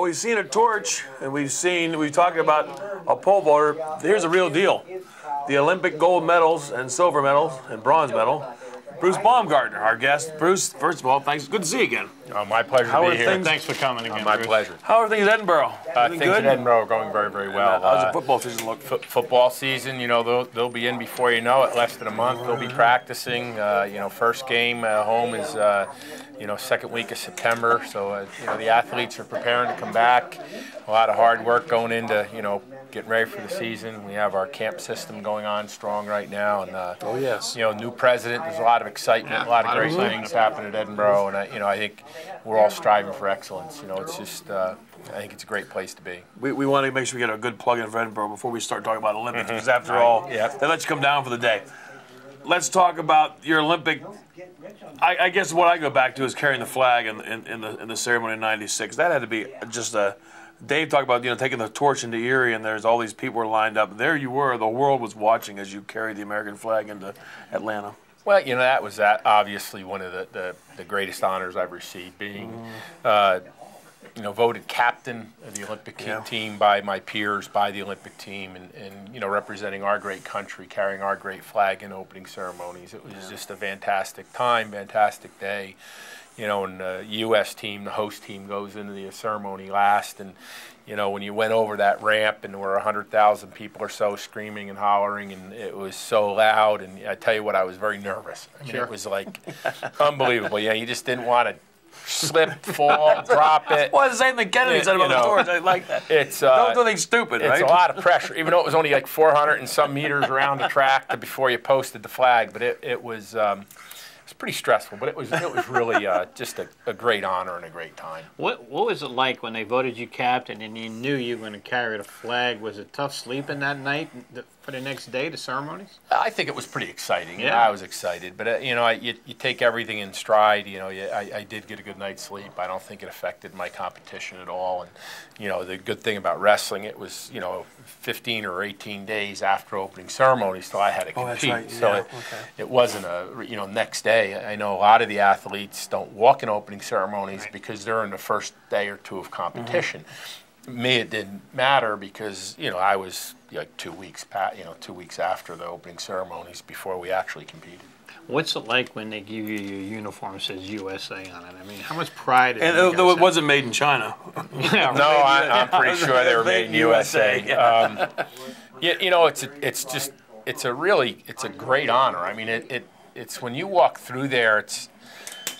Well, we've seen a torch, and we've talked about a pole vaulter. Here's the real deal. The Olympic gold medals and silver medals and bronze medal. Bruce Baumgartner, our guest. Bruce, first of all, thanks. Good to see you again. My pleasure to be here. Thanks for coming again, My Bruce. pleasure. How are things in Edinburgh? Things in Edinburgh are going very, very well. How's the football season look? Football season, you know, they'll be in before you know it. Less than a month, they'll be practicing. You know, first game home is, you know, second week of September. So, you know, the athletes are preparing to come back. A lot of hard work going into, you know, getting ready for the season. We have our camp system going on strong right now, and oh yes, you know, new president. There's a lot of excitement, a lot of great things happening at Edinburgh, and you know, I think we're all striving for excellence. You know, it's just I think it's a great place to be. We want to make sure we get a good plug in for Edinburgh before we start talking about Olympics, because after all, they let you come down for the day. Let's talk about your Olympic. I guess what I go back to is carrying the flag in the ceremony in '96. That had to be just a. Dave talked about, you know, taking the torch into Erie, and there's all these people were lined up. There you were. The world was watching as you carried the American flag into Atlanta. Well, you know, that was obviously one of the greatest honors I've received, being, you know, voted captain of the Olympic team by my peers, by the Olympic team, and you know, representing our great country, carrying our great flag in opening ceremonies. It was just a fantastic time, fantastic day. You know, and the U.S. team, the host team, goes into the ceremony last, and you know, when you went over that ramp and there were 100,000 people or so screaming and hollering, and it was so loud, and I tell you what, I was very nervous. I mean, it was like unbelievable. Yeah, you just didn't want to slip, fall, drop it. Well, the same thing Kennedy said about the torch. I like that. It's don't do anything stupid, right? It's a lot of pressure, even though it was only like 400 and some meters around the track before you posted the flag. But it was. It was pretty stressful, but it was really just a great honor and a great time. What was it like when they voted you captain and you knew you were going to carry the flag? Was it tough sleeping that night for the next day, the ceremonies? I think it was pretty exciting. Yeah. I was excited, but you know, you take everything in stride. You know, I did get a good night's sleep. I don't think it affected my competition at all. And you know, the good thing about wrestling, it was, you know, 15 or 18 days after opening ceremony, so I had to compete. That's right. So yeah. it wasn't a, you know, next day. I know a lot of the athletes don't walk in opening ceremonies because they're in the first day or two of competition. Me, it didn't matter because, you know, I was like 2 weeks after the opening ceremonies before we actually competed. What's it like when they give you your uniform that says USA on it? I mean, how much pride? And though it wasn't made in China. Yeah, no, I'm pretty sure they were made in USA. You know, it's a great honor. I mean, it's when you walk through there,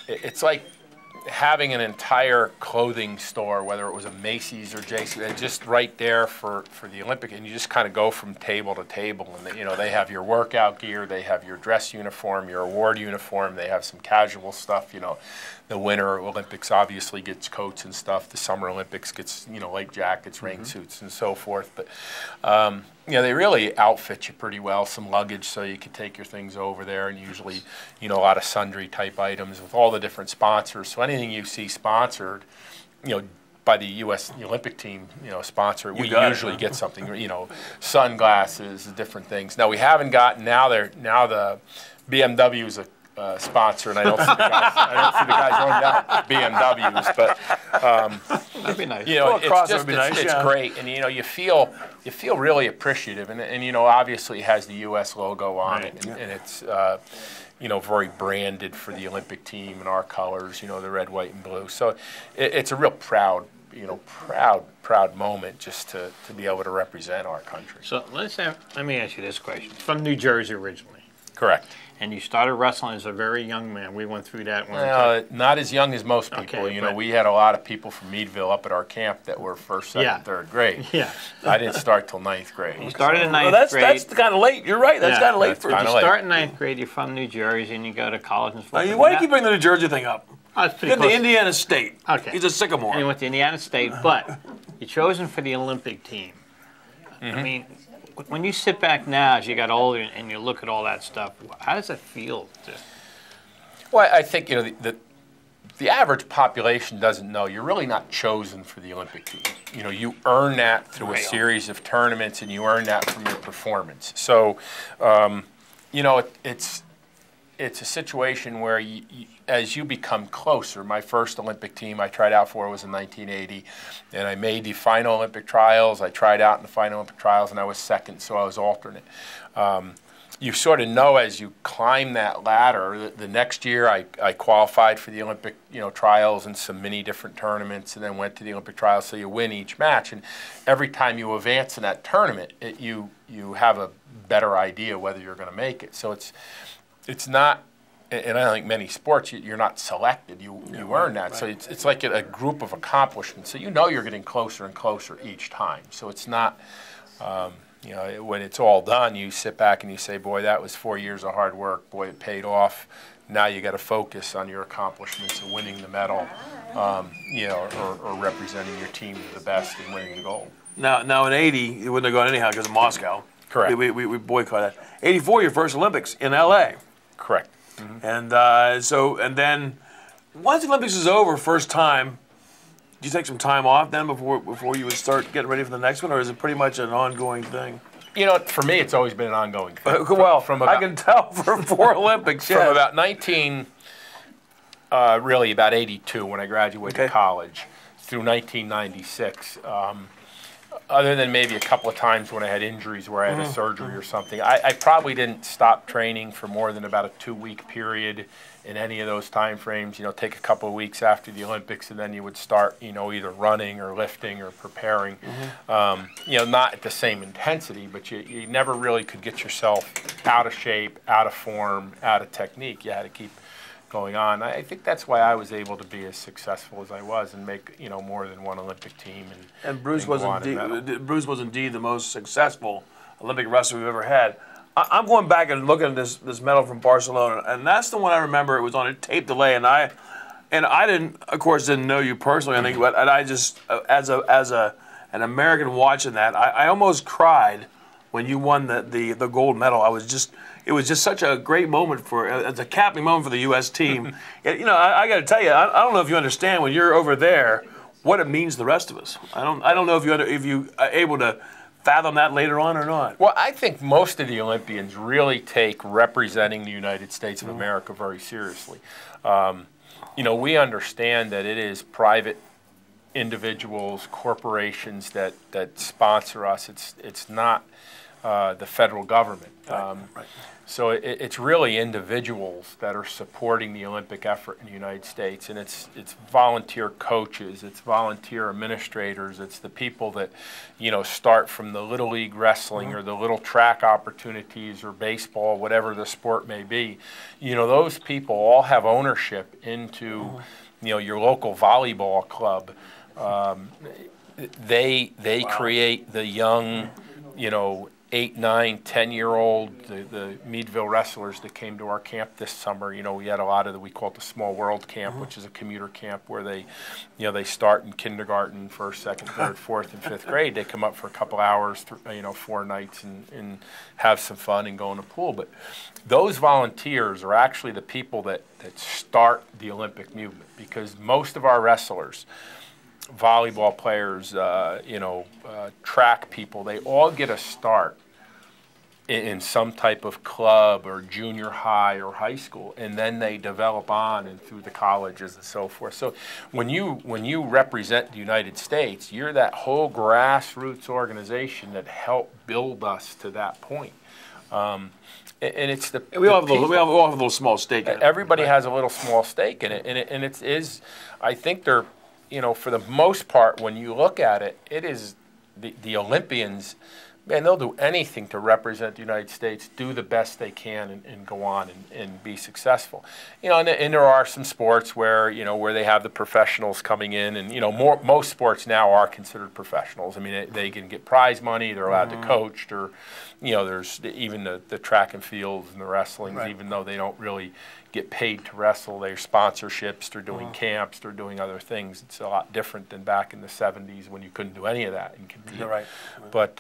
it's like having an entire clothing store, whether it was a Macy's or JC, just right there for the Olympic, and you just kind of go from table to table, and you know, they have your workout gear, they have your dress uniform, your award uniform, they have some casual stuff. You know, the Winter Olympics obviously gets coats and stuff. The Summer Olympics gets, you know, light jackets, rain suits, and so forth. But you know, they really outfit you pretty well. Some luggage so you can take your things over there, and usually, you know, a lot of sundry type items with all the different sponsors. So anything you see sponsored, you know, by the U.S. Olympic team, you know, sponsored, we usually get something. You know, sunglasses, different things. Now we haven't gotten. Now the BMW is a sponsor, and I don't see the guys running down BMWs, but that'd be nice. You know, nice, it's great, and you know, you feel really appreciative, and you know, obviously it has the U.S. logo on it, and it's you know, very branded for the Olympic team and our colors, you know, the red, white, and blue. So it's a real proud moment just to be able to represent our country. So let me ask you this question. From New Jersey originally. Correct. And you started wrestling as a very young man. We went through that one. Well, not as young as most people. Okay, you know, we had a lot of people from Meadville up at our camp that were first, second, third grade. Yeah. I didn't start till ninth grade. You started in ninth grade. That's kind of late. You're right. That's kind of late for you. You start in ninth grade. You're from New Jersey, and you go to college and stuff. Why do you keep bringing the New Jersey thing up? Oh, it's pretty Get close. to Indiana State. Okay. He's a Sycamore. And you went to Indiana State, but you're chosen for the Olympic team. I mean, when you sit back now as you got older and you look at all that stuff, how does it feel? Well, I think, you know, the average population doesn't know. You're really not chosen for the Olympic team. You know, you earn that through a series of tournaments, and you earn that from your performance. So, you know, it's it's a situation where as you become closer. My first Olympic team I tried out for was in 1980, and I made the final Olympic trials. I tried out in the final Olympic trials, and I was second, so I was alternate. You sort of know as you climb that ladder. The next year, I qualified for the Olympic trials and some many different tournaments, and then went to the Olympic trials. So you win each match, and every time you advance in that tournament, you have a better idea whether you're going to make it. So it's not, and I don't think many sports you're not selected. You earn that. Right. So it's like a group of accomplishments. So you're getting closer and closer each time. So it's not. When it's all done, you sit back and you say, boy, that was 4 years of hard work. Boy, it paid off. Now you got to focus on your accomplishments and winning the medal, or representing your team to the best and winning the gold. Now in 80, it wouldn't have gone anyhow because of Moscow. Correct. We boycotted that. 84, your first Olympics in L.A. Correct. Mm-hmm. And then once the Olympics is over, first time, do you take some time off then before you would start getting ready for the next one, or is it pretty much an ongoing thing? For me, it's always been an ongoing thing. I can tell for 4 Olympics. From about about 82 when I graduated college through 1996. Other than maybe a couple of times when I had injuries where I had a surgery or something, I probably didn't stop training for more than about a 2-week period in any of those time frames. Take a couple of weeks after the Olympics, and then you would start, either running or lifting or preparing. Not at the same intensity, but you never really could get yourself out of shape, out of form, out of technique. You had to keep going on. I think that's why I was able to be as successful as I was and make more than one Olympic team. And Bruce was indeed the most successful Olympic wrestler we've ever had. I'm going back and looking at this medal from Barcelona, and that's the one I remember. It was on a tape delay, and I didn't know you personally. I think, but I just as an American watching that, I almost cried when you won the gold medal. It was just such a great moment as a capping moment for the U.S. team. I got to tell you, I don't know if you understand when you're over there what it means to the rest of us. I don't know if you are able to fathom that later on or not. Well, I think most of the Olympians really take representing the United States of America very seriously. We understand that it is private individuals, corporations that sponsor us. It's not the federal government. Right. So it's really individuals that are supporting the Olympic effort in the United States, and it's volunteer coaches, it's volunteer administrators, it's the people that start from the Little League wrestling or the little track opportunities or baseball, whatever the sport may be. Those people all have ownership into your local volleyball club. They create the young 8, 9, 10-year-old, the Meadville wrestlers that came to our camp this summer. We had a lot of we call it the Small World Camp, which is a commuter camp where they start in kindergarten, 1st, 2nd, 3rd, 4th, and 5th grade. They come up for a couple hours, 4 nights, and have some fun and go in the pool. But those volunteers are actually the people that start the Olympic movement, because most of our wrestlers, volleyball players, track people, they all get a start in some type of club or junior high or high school, and then they develop on and through the colleges and so forth. So when you represent the United States, you're that whole grassroots organization that helped build us to that point. And it's we all have a little small stake in it. Everybody has a little small stake in it, and it is. I think they're, for the most part, when you look at it, it is the Olympians. Man, they'll do anything to represent the United States, do the best they can, and go on and be successful. And there are some sports where they have the professionals coming in, and most sports now are considered professionals. I mean, they can get prize money, they're allowed to coach, or there's even the track and fields and the wrestling, right. Even though they don't really get paid to wrestle, they're sponsorships, they're doing camps, they're doing other things. It's a lot different than back in the 70s when you couldn't do any of that and compete. You're right. But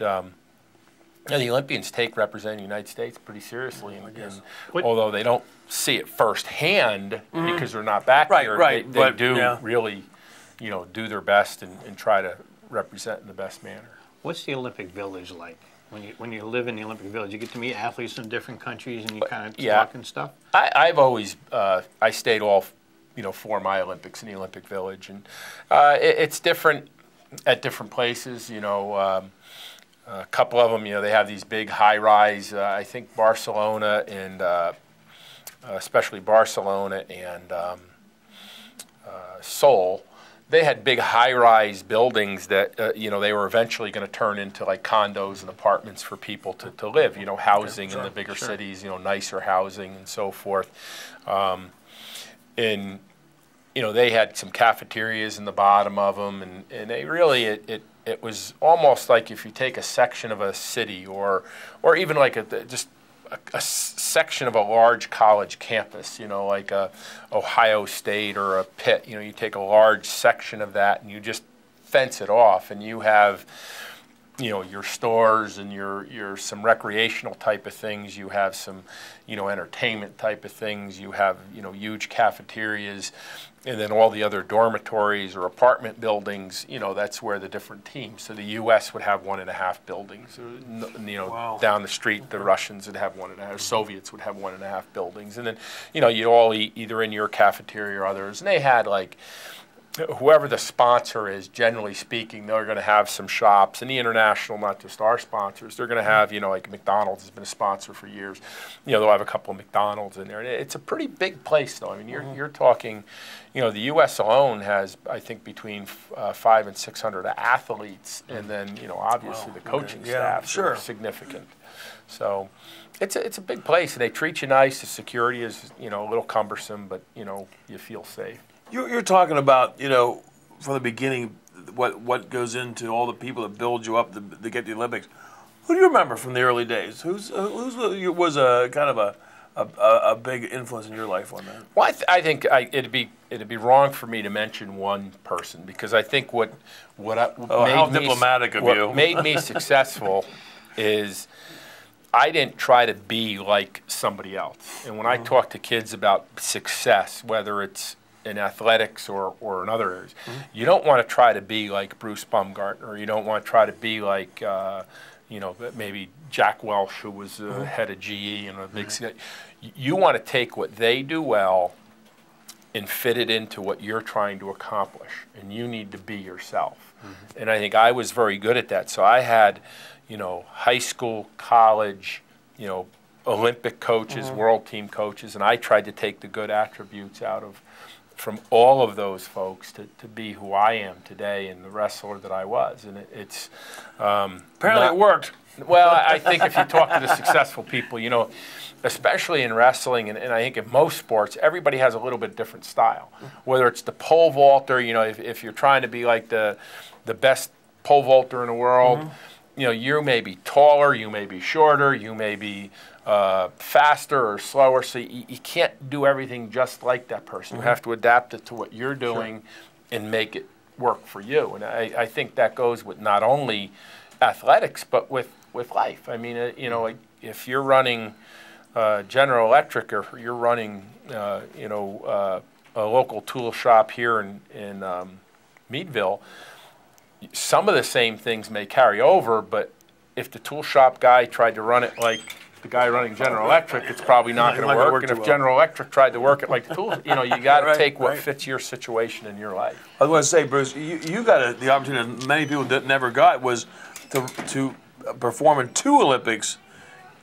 the Olympians take representing the United States pretty seriously, and although they don't see it firsthand because they're not back here, they do really, do their best and try to represent in the best manner. What's the Olympic Village like? when you live in the Olympic Village, you get to meet athletes from different countries, and you kind of Yeah. talk and stuff. I've always I stayed all for my Olympics in the Olympic Village, and it's different at different places. A couple of them, they have these big high-rise. I think Barcelona and especially Barcelona and Seoul. They had big high-rise buildings that they were eventually going to turn into like condos and apartments for people to live. Housing in the bigger cities. Nicer housing and so forth. And they had some cafeterias in the bottom of them, and they really it was almost like if you take a section of a city or even like a section of a large college campus, like a Ohio State or a Pitt. You take a large section of that and you just fence it off, and you have, your stores and your some recreational type of things. You have some, entertainment type of things. You have, huge cafeterias, and then all the other dormitories or apartment buildings. That's where the different teams. So the U.S. would have 1.5 buildings. Wow. Down the street, the Russians would have 1.5. Soviets would have 1.5 buildings, and then you all eat either in your cafeteria or others. And they had like, whoever the sponsor is, generally speaking, they're going to have some shops. And the international, not just our sponsors, they're going to have, like McDonald's has been a sponsor for years. They'll have a couple of McDonald's in there. And it's a pretty big place, though. I mean, you're talking, the U.S. alone has, I think, between 500 and 600 athletes. And then, obviously the coaching staff are significant. So it's a big place. And they treat you nice. The security is, a little cumbersome, but, you feel safe. You're talking about, from the beginning, what goes into all the people that build you up to get the Olympics. Who do you remember from the early days? Who was a kind of a big influence in your life on that? Well, I think it'd be wrong for me to mention one person, because I think what made me successful is I didn't try to be like somebody else. And when I talk to kids about success, whether it's in athletics or in other areas, you don't want to try to be like Bruce Baumgartner, or you don't want to try to be like maybe Jack Welch, who was head of GE and a big. You want to take what they do well and fit it into what you're trying to accomplish, and you need to be yourself. And I think I was very good at that. So I had, high school, college, Olympic coaches, world team coaches, and I tried to take the good attributes from all of those folks to be who I am today and the wrestler that I was. And it's apparently it worked. Well, I think if you talk to the successful people, especially in wrestling and I think in most sports, everybody has a little bit different style. Whether it's the pole vaulter, if you're trying to be like the best pole vaulter in the world, you may be taller, you may be shorter, you may be faster or slower, so you can't do everything just like that person. You have to adapt it to what you're doing and make it work for you. And I think that goes with not only athletics, but with life. I mean, if you're running General Electric, or you're running, a local tool shop here in Meadville, some of the same things may carry over, but if the tool shop guy tried to run it like the guy running General Electric, it's probably not going to work. And if General Electric tried to work it like the tools, you got to take what fits your situation in your life. I was going to say, Bruce, you got the opportunity that many people never got, was to perform in 2 Olympics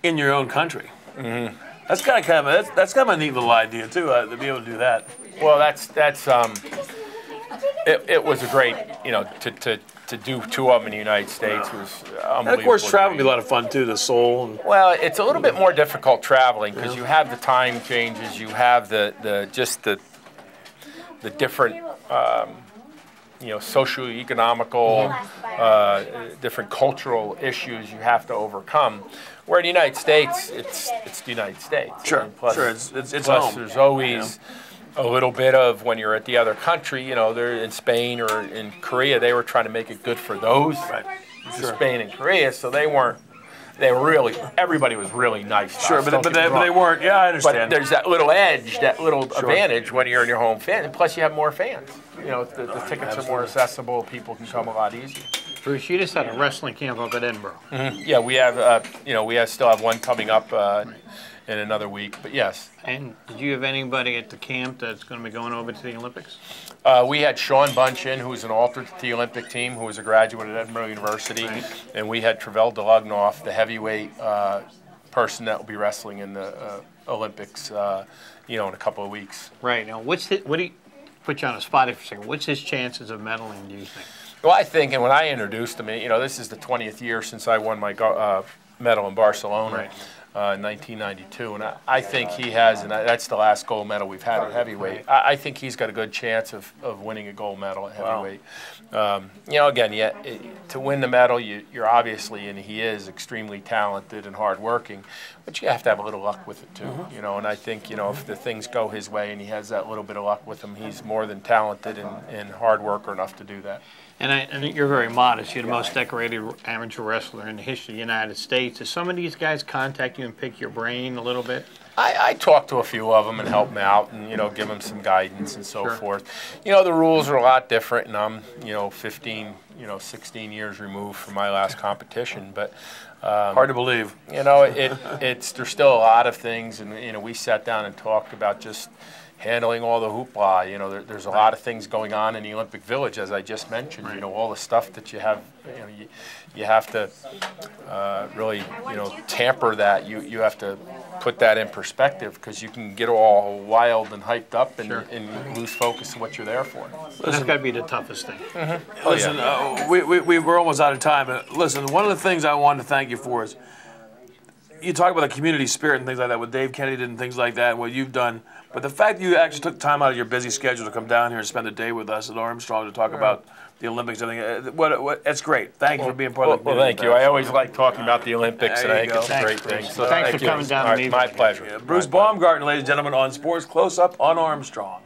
in your own country. That's kind of a neat little idea too, to be able to do that. Well, it was a great, to do 2 of them in the United States was unbelievable. And of course, travel would be a lot of fun too, to Seoul. Well, it's a little bit more difficult traveling because you have the time changes, you have the different, socio-economical, different cultural issues you have to overcome. Where in the United States, it's the United States. Sure, plus, it's plus home. There's always a little bit of, when you're at the other country, they're in Spain or in Korea, they were trying to make it good for those Spain and Korea, so everybody was really nice. Sure, but they weren't. Yeah, I understand. But there's that little edge, that little advantage when you're in your home fan, and plus you have more fans. The tickets are more accessible. People can come a lot easier. Bruce, you just had a wrestling camp up at Edinburgh. Yeah, we have, still have one coming up in another week, but yes. And did you have anybody at the camp that's going to be going over to the Olympics? We had Sean Bunchin, who's an alternate to the Olympic team, who was a graduate at Edinburgh University, and we had Travell DeLugnoff, the heavyweight person that will be wrestling in the Olympics, in a couple of weeks. Right. Now, what do you put you on a spot for a second? What's his chances of medaling, do you think? Well, I think, and when I introduced him, this is the 20th year since I won my medal in Barcelona in 1992, and I think he has, and that's the last gold medal we've had at heavyweight. I think he's got a good chance of winning a gold medal at heavyweight. Again, to win the medal, you're obviously, and he is extremely talented and hardworking, but you have to have a little luck with it too. And I think if the things go his way and he has that little bit of luck with him, he's more than talented and hard worker enough to do that. And I think you're very modest. You're the most decorated amateur wrestler in the history of the United States. Does some of these guys contact you and pick your brain a little bit? I talk to a few of them and help them out and, give them some guidance and so forth. The rules are a lot different, and I'm, 16 years removed from my last competition. But hard to believe. There's still a lot of things, and, we sat down and talked about just handling all the hoopla. There's a lot of things going on in the Olympic Village, as I just mentioned. All the stuff that you have, you have to really, tamper that. You have to put that in perspective, because you can get all wild and hyped up and lose focus of what you're there for. That's got to be the toughest thing. Listen, we're almost out of time. Listen, one of the things I wanted to thank you for is you talk about the community spirit and things like that, what Dave Kennedy did and things like that, and what you've done. But the fact that you actually took time out of your busy schedule to come down here and spend a day with us at Armstrong to talk about the Olympics and everything, it's great. Thank you for being part of the community. Well, thank you. I always like talking about the Olympics, and I think it's a great thing. So thanks for coming down to me. My pleasure. Bruce Baumgartner, ladies and gentlemen, on Sports Close-Up on Armstrong.